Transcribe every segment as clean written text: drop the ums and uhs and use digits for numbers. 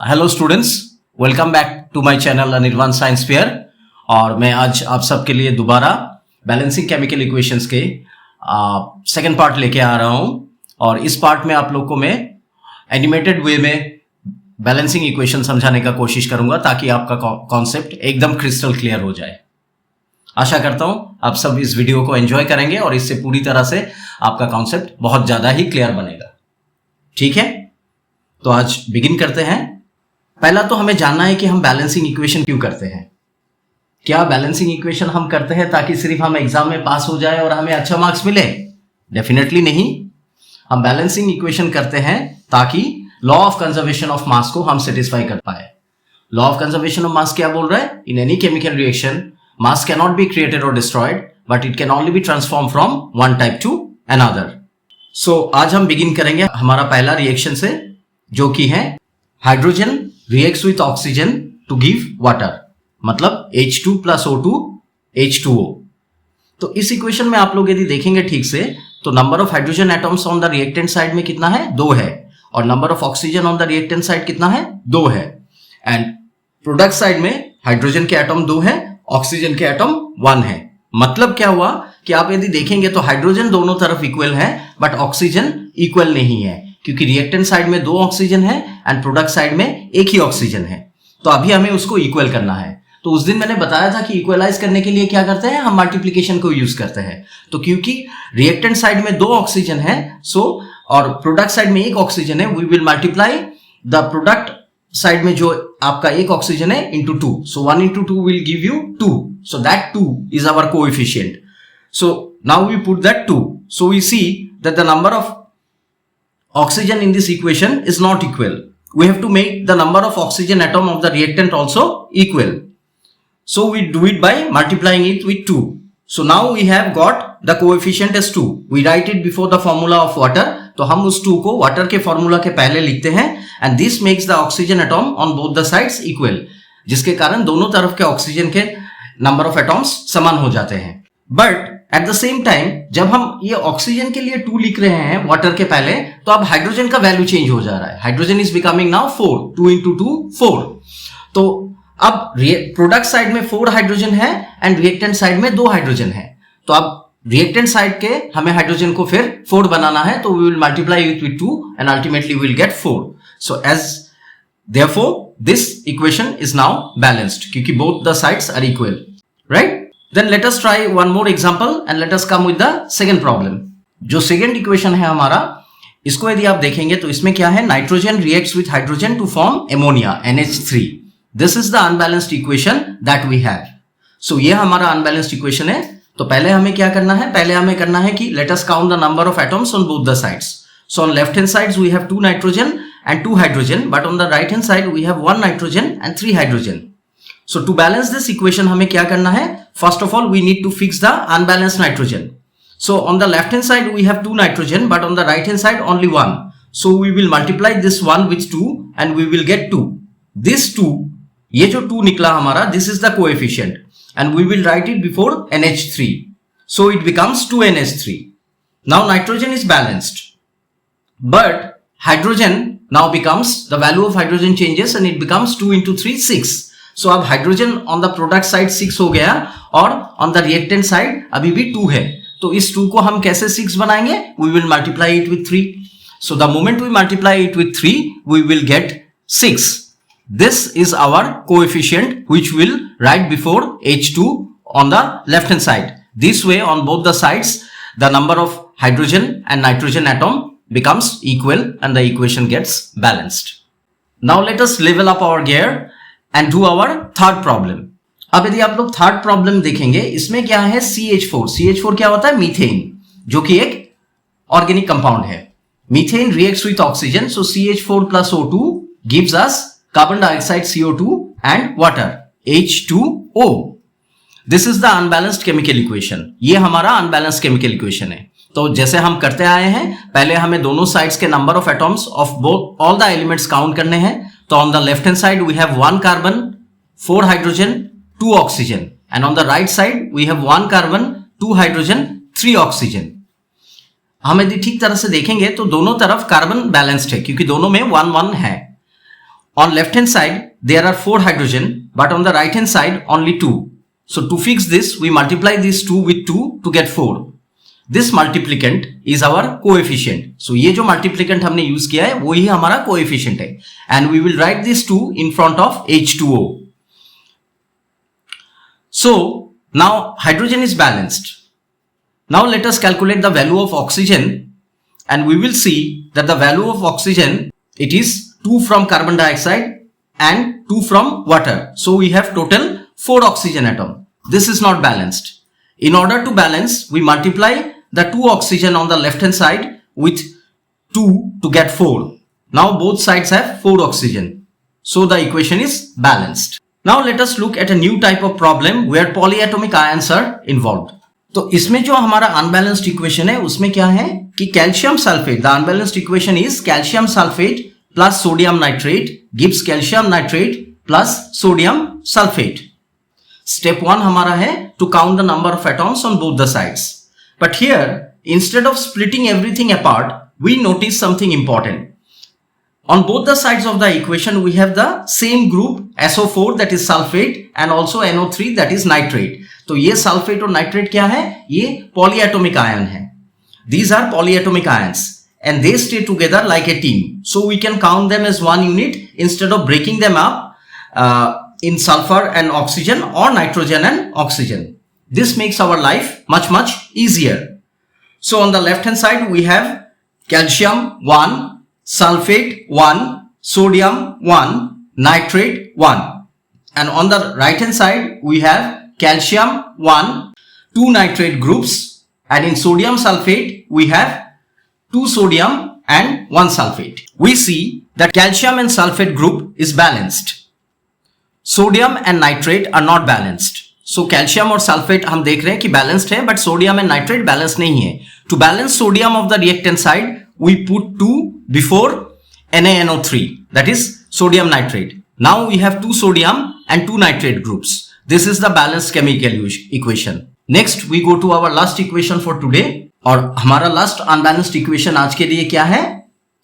Hello students, welcome back to my channel Anirban science fair. और मैं आज आप सबके लिए दोबारा बैलेंसिंग केमिकल इक्वेशंस के सेकंड पार्ट लेके आ रहा हूं। और इस पार्ट में आप लोग को मैं एनिमेटेड वे में बैलेंसिंग इक्वेशन समझाने का कोशिश करूंगा ताकि आपका कॉन्सेप्ट एकदम क्रिस्टल क्लियर हो जाए। आशा करता हूं आप सब इस वीडियो को एंजॉय करेंगे और इससे पूरी तरह से आपका कॉन्सेप्ट बहुत ज्यादा ही क्लियर बनेगा। ठीक है, तो आज बिगिन करते हैं। पहला तो हमें जानना है कि हम बैलेंसिंग इक्वेशन क्यों करते हैं। क्या बैलेंसिंग इक्वेशन हम करते हैं ताकि सिर्फ हम एग्जाम में पास हो जाए और हमें अच्छा मार्क्स मिले? डेफिनेटली नहीं। हम बैलेंसिंग इक्वेशन करते हैं ताकि law of conservation of mass को हम सेटिस्फाई कर पाए। Law of conservation of mass क्या बोल रहा है? In any chemical reaction mass can not be created और destroyed but it can only be transform from one type to another. So आज हम बिगिन करेंगे हमारा पहला रिएक्शन से, जो कि है hydrogen reacts with oxygen to give water, मतलब H2 plus O2 H2O। तो इस इक्वेशन में आप लोग यदि देखेंगे ठीक से तो number of hydrogen atoms on the reactant side में कितना है? 2 है। और number of oxygen on the reactant side कितना है? 2 है। एंड प्रोडक्ट साइड में हाइड्रोजन के एटम 2 है, ऑक्सीजन के एटम 1 है। मतलब क्या हुआ कि आप यदि देखेंगे तो हाइड्रोजन दोनों तरफ इक्वल है बट ऑक्सीजन इक्वल नहीं है, क्योंकि रिएक्टेंट साइड में 2 ऑक्सीजन है एंड प्रोडक्ट साइड में 1 ही ऑक्सीजन है। तो अभी हमें उसको इक्वल करना है। तो उस दिन मैंने बताया था कि इक्वलाइज करने के लिए क्या करते हैं, हम मल्टीप्लिकेशन को यूज करते हैं। तो क्योंकि रिएक्टेंट साइड में 2 ऑक्सीजन है और प्रोडक्ट साइड में 1 ऑक्सीजन है, we will multiply the product side में जो आपका 1 ऑक्सीजन है into 2। So 1 into 2 will give you 2. So that 2 is our coefficient. So now we put that 2. So we see that the number of oxygen in this equation is not equal. We have to make the number of oxygen atom of the reactant also equal. So we do it by multiplying it with 2. So now we have got the coefficient as 2. We write it before the formula of water. तो हम उस 2 को water के formula के पहले लिखते हैं and this makes the oxygen atom on both the sides equal. जिसके कारण दोनों तरफ के ऑक्सीजन के नंबर ऑफ एटॉम्स समान हो जाते हैं। But at the same time जब हम ये ऑक्सीजन के लिए 2 लिख रहे हैं वाटर के पहले, तो अब हाइड्रोजन का वैल्यू चेंज हो जा रहा है। Hydrogen is becoming now 4, 2 into 2 4। तो अब प्रोडक्ट साइड में 4 हाइड्रोजन है एंड रिएक्टेंट साइड में 2 हाइड्रोजन है। तो अब रिएक्टेंट साइड के हमें हाइड्रोजन को फिर 4 बनाना है, तो we will multiply it with 2 and ultimately we will get 4। So as therefore this equation is now balanced क्योंकि both the sides are equal, right? Then let us try one more example and let us come with the second problem. जो second equation है हमारा, इसको यदि आप देखेंगे तो इसमें क्या है? Nitrogen reacts with hydrogen to form ammonia NH3. This is the unbalanced equation that we have. So ये हमारा unbalanced equation है। तो पहले हमें क्या करना है? पहले हमें करना है कि let us count the number of atoms on both the sides. So on left hand sides we have 2 nitrogen and 2 hydrogen, but on the right hand side we have 1 nitrogen and 3 hydrogen. So to balance this equation हमें क्या करना है? First of all we need to fix the unbalanced nitrogen. So on the left hand side we have 2 nitrogen, but on the right hand side only 1. So we will multiply this 1 with 2 and we will get 2. This 2, ये जो 2 निकला हमारा, this is the coefficient and we will write it before NH3. So it becomes 2NH3. Now nitrogen is balanced, but hydrogen now becomes, the value of hydrogen changes and it becomes 2 into 3 6. So अब hydrogen on the product side 6 हो गया और on the reactant side अभी भी 2 है। तो इस 2 को हम कैसे 6 बनाएंगे? We will multiply it with 3. So the moment we multiply it with 3 we will get 6. This is our coefficient which will write before H2 on the left hand side. This way on both the sides the number of hydrogen and nitrogen atom becomes equal and the equation gets balanced. Now let us level up our gear and do our third problem. अब यदि आप लोग third problem देखेंगे, इसमें क्या है? CH4. CH4 क्या होता है? मीथेन, जो कि एक ऑर्गेनिक कंपाउंड है। Methane reacts with oxygen, so CH4 plus O2 gives us carbon dioxide CO2 and water H2O. This is the unbalanced chemical equation. ये हमारा unbalanced chemical equation है। तो जैसे हम करते आए हैं, पहले हमें दोनों साइड्स के number of atoms of both all the elements count करने हैं। तो on the left hand side we have 1 carbon, 4 hydrogen, 2 oxygen and on the right side we have 1 carbon, 2 hydrogen, 3 oxygen. हम यदि ठीक तरह से देखेंगे तो दोनों तरफ कार्बन बैलेंस्ड है क्योंकि दोनों में 1 1 है। on left hand side there are 4 hydrogen, but on the right hand side only 2. So to fix this, we multiply these 2 with 2 to get 4. This multiplicand is our coefficient. So ये जो multiplicand हमने use किया है वो ही हमारा coefficient है, and we will write this 2 in front of H2O. So now hydrogen is balanced. Now let us calculate the value of oxygen, and we will see that the value of oxygen, it is 2 from carbon dioxide and 2 from water. So we have total 4 oxygen atom. This is not balanced. In order to balance, we multiply the 2 oxygen on the left hand side with 2 to get 4. Now both sides have 4 oxygen. So the equation is balanced. Now let us look at a new type of problem where polyatomic ions are involved. तो इसमें जो हमारा unbalanced equation है उसमें क्या है कि calcium sulphate, the unbalanced equation is calcium sulphate plus sodium nitrate gives calcium nitrate plus sodium sulphate. Step 1 हमारा है to count the number of atoms on both the sides. But here instead of splitting everything apart, we notice something important. On both the sides of the equation, we have the same group SO4 that is sulfate and also NO3 that is nitrate. तो ये sulphate और nitrate क्या है? ये polyatomic ion है. These are polyatomic ions and they stay together like a team. So we can count them as one unit instead of breaking them up in sulfur and oxygen or nitrogen and oxygen. This makes our life much easier. So on the left hand side we have calcium 1, sulfate 1, sodium 1, nitrate 1, and on the right hand side we have calcium 1, 2 nitrate groups, and in sodium sulfate we have 2 sodium and 1 sulfate. We see that calcium and sulfate group is balanced. Sodium and nitrate are not balanced. So calcium और sulfate हम देख रहे हैं कि balanced है, but sodium and nitrate balanced नहीं है. To balance sodium of the reactant side, we put 2 before NaNO3, that is sodium nitrate. Now we have 2 sodium and 2 nitrate groups. This is the balanced chemical equation. Next we go to our last equation for today. और हमारा last unbalanced equation आज के लिए क्या है?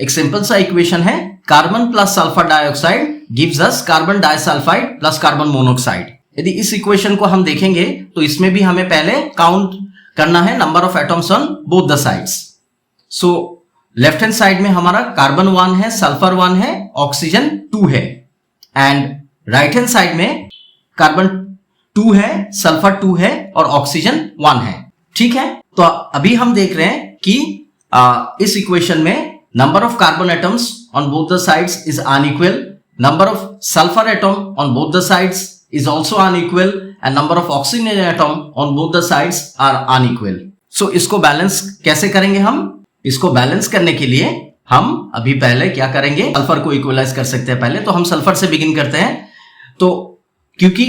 एक simple सा equation है, carbon plus sulphur dioxide gives us carbon disulphide plus carbon monoxide. यदि इस इक्वेशन को हम देखेंगे तो इसमें भी हमें पहले काउंट करना है number of atoms on both the sides. So left hand side में हमारा कार्बन 1 है, सल्फर 1 है, ऑक्सीजन 2 है, एंड राइट हैंड साइड में कार्बन 2 है, सल्फर 2 है और ऑक्सीजन 1 है. ठीक है, तो अभी हम देख रहे हैं कि इस इक्वेशन में number of carbon atoms on both the sides is unequal, number of sulphur atom on both the sides is also unequal and number of oxygen atom on both the sides are unequal. So इसको balance कैसे करेंगे हम? इसको balance करने के लिए हम अभी पहले क्या करेंगे, सल्फर को इक्वलाइज कर सकते हैं. पहले तो हम सल्फर से बिगिन करते हैं. तो क्योंकि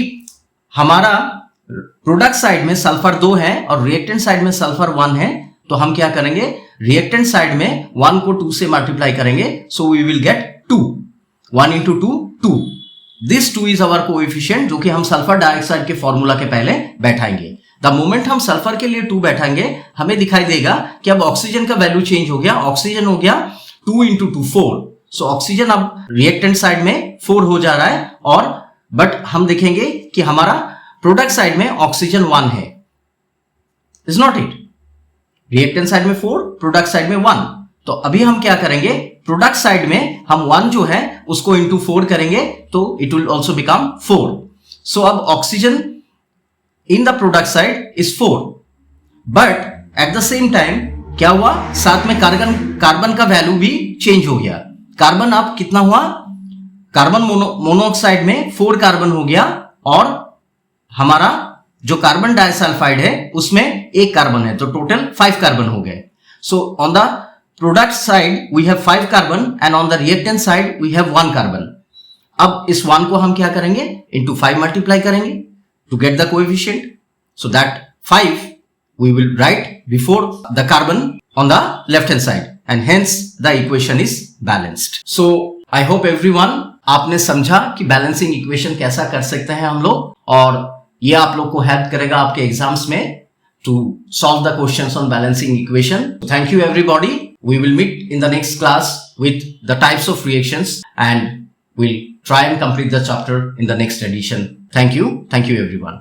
हमारा प्रोडक्ट साइड में सल्फर 2 है और रिएक्टेंट साइड में सल्फर 1 है, तो हम क्या करेंगे, रिएक्टेंट साइड में 1 को 2 से मल्टीप्लाई करेंगे. So we will get 2. 1 into 2 2. This 2 is our coefficient, जो कि हम सल्फर डाइऑक्साइड के फॉर्मूला के पहले बैठाएंगे. द मोमेंट हम सल्फर के लिए 2 बैठाएंगे, हमें दिखाई देगा कि अब ऑक्सीजन का वैल्यू चेंज हो गया. ऑक्सीजन हो गया 2 into 2 4. सो ऑक्सीजन अब रिएक्टेंट साइड में 4 हो जा रहा है, और बट हम देखेंगे कि हमारा प्रोडक्ट साइड में ऑक्सीजन 1 है. Is not it? Reactant side में 4, प्रोडक्ट साइड में 1. तो अभी हम क्या करेंगे, प्रोडक्ट साइड में हम 1 जो है उसको इंटू 4 करेंगे, तो इट विल ऑल्सो बिकम 4. सो अब oxygen in the product side is 4, but at the same time क्या हुआ, साथ में कार्बन का वैल्यू भी चेंज हो गया. कार्बन अब कितना हुआ, कार्बन मोनोऑक्साइड में 4 कार्बन हो गया, और हमारा जो कार्बन डाइसल्फाइड है उसमें 1 कार्बन है, तो टोटल 5 कार्बन हो गए. So on the product side we have 5 carbon and on the reactant side we have 1 carbon. अब इस 1 को हम क्या करेंगे, into 5 मल्टीप्लाई करेंगे to get the coefficient. So that 5 we will write before the carbon on the left hand side, and hence the equation is balanced. So I hope everyone आपने समझा कि बैलेंसिंग इक्वेशन कैसा कर सकते हैं हम लोग, और ये आप लोग को हेल्प करेगा आपके एग्जाम्स में to solve the questions on balancing equation. Thank you everybody. We will meet in the next class with the types of reactions, and we'll try and complete the chapter in the next edition. Thank you everyone.